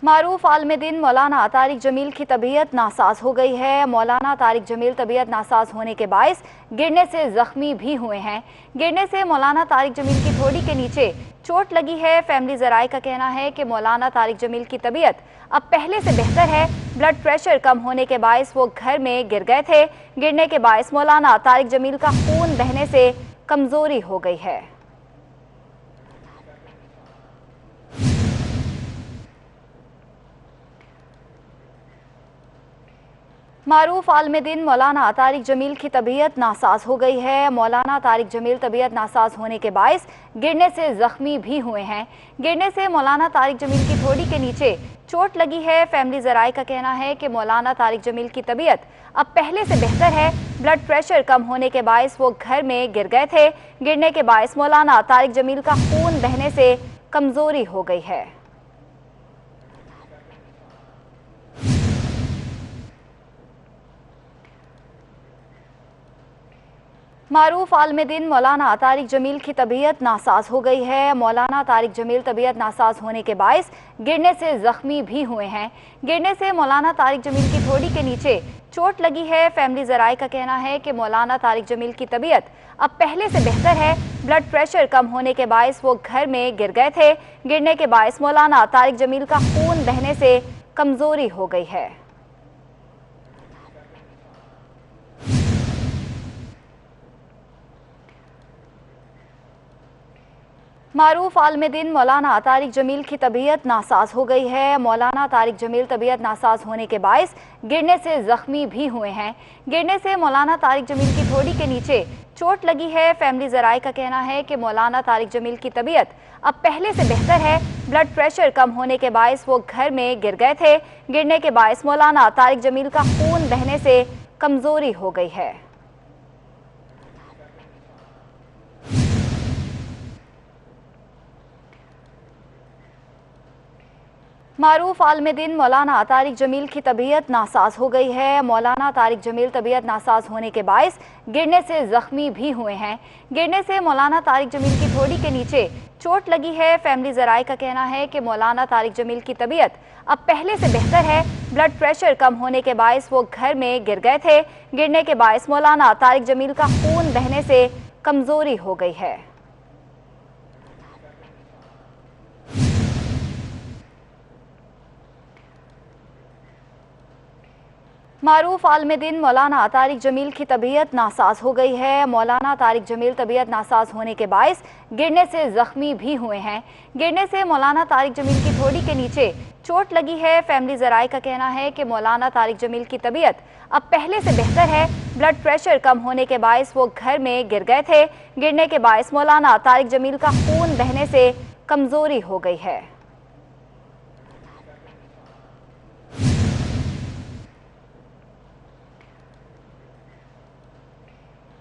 मारूफ आलम-ए-दिन मौलाना तारिक जमील की तबीयत नासाज हो गई है। मौलाना तारिक जमील तबीयत नासाज होने के बायस गिरने से जख्मी भी हुए हैं। गिरने से मौलाना तारिक जमील की थोड़ी के नीचे चोट लगी है। फैमिली ज़राए का कहना है कि मौलाना तारिक जमील की तबीयत अब पहले से बेहतर है। ब्लड प्रेशर कम होने के बायस वो घर में गिर गए थे। गिरने के बायस मौलाना तारिक जमील का खून बहने से कमजोरी हो गई है। मारूफ आलम-ए-दिन मौलाना तारिक जमील की तबीयत नासाज हो गई है। मौलाना तारिक जमील तबीयत नासाज होने के बायस गिरने से जख्मी भी हुए हैं। गिरने से मौलाना तारिक जमील की थोड़ी के नीचे चोट लगी है। फैमिली ज़राए का कहना है कि मौलाना तारिक जमील की तबीयत अब पहले से बेहतर है। ब्लड प्रेशर कम होने के बायस वो घर में गिर गए थे। गिरने के बायस मौलाना तारिक जमील का खून बहने से कमजोरी हो गई है। मारूफ आलम-ए-दिन मौलाना तारिक जमील की तबीयत नासाज हो गई है। मौलाना तारिक जमील तबीयत नासाज होने के बायस गिरने से जख्मी भी हुए हैं। गिरने से मौलाना तारिक जमील की थोड़ी के नीचे चोट लगी है। फैमिली ज़राए का कहना है कि मौलाना तारिक जमील की तबीयत अब पहले से बेहतर है। ब्लड प्रेशर कम होने के बायस वो घर में गिर गए थे। गिरने के बायस मौलाना तारिक जमील का खून बहने से कमजोरी हो गई है। मारूफ आलम-ए-दिन मौलाना तारिक जमील की तबीयत नासाज हो गई है। मौलाना तारिक जमील तबीयत नासाज होने के बायस गिरने से जख्मी भी हुए हैं। गिरने से मौलाना तारिक जमील की थोड़ी के नीचे चोट लगी है। फैमिली ज़राए का कहना है कि मौलाना तारिक जमील की तबीयत अब पहले से बेहतर है। ब्लड प्रेशर कम होने के बायस वो घर में गिर गए थे। गिरने के बायस मौलाना तारिक जमील का खून बहने से कमजोरी हो गई है। मारूफ आलम-ए-दिन मौलाना तारिक जमील की तबीयत नासाज हो गई है। मौलाना तारिक जमील तबीयत नासाज होने के बायस गिरने से जख्मी भी हुए हैं। गिरने से मौलाना तारिक जमील की थोड़ी के नीचे चोट लगी है। फैमिली ज़राए का कहना है कि मौलाना तारिक जमील की तबीयत अब पहले से बेहतर है। ब्लड प्रेशर कम होने के बायस वो घर में गिर गए थे। गिरने के बायस मौलाना तारिक जमील का खून बहने से कमजोरी हो गई है। मारूफ आलम-ए-दिन मौलाना तारिक जमील की तबीयत नासाज हो गई है। मौलाना तारिक जमील तबीयत नासाज होने के बायस गिरने से जख्मी भी हुए हैं। गिरने से मौलाना तारिक जमील की थोड़ी के नीचे चोट लगी है। फैमिली ज़राए का कहना है कि मौलाना तारिक जमील की तबीयत अब पहले से बेहतर है। ब्लड प्रेशर कम होने के बायस वो घर में गिर गए थे। गिरने के बायस मौलाना तारिक जमील का खून बहने से कमजोरी हो गई है।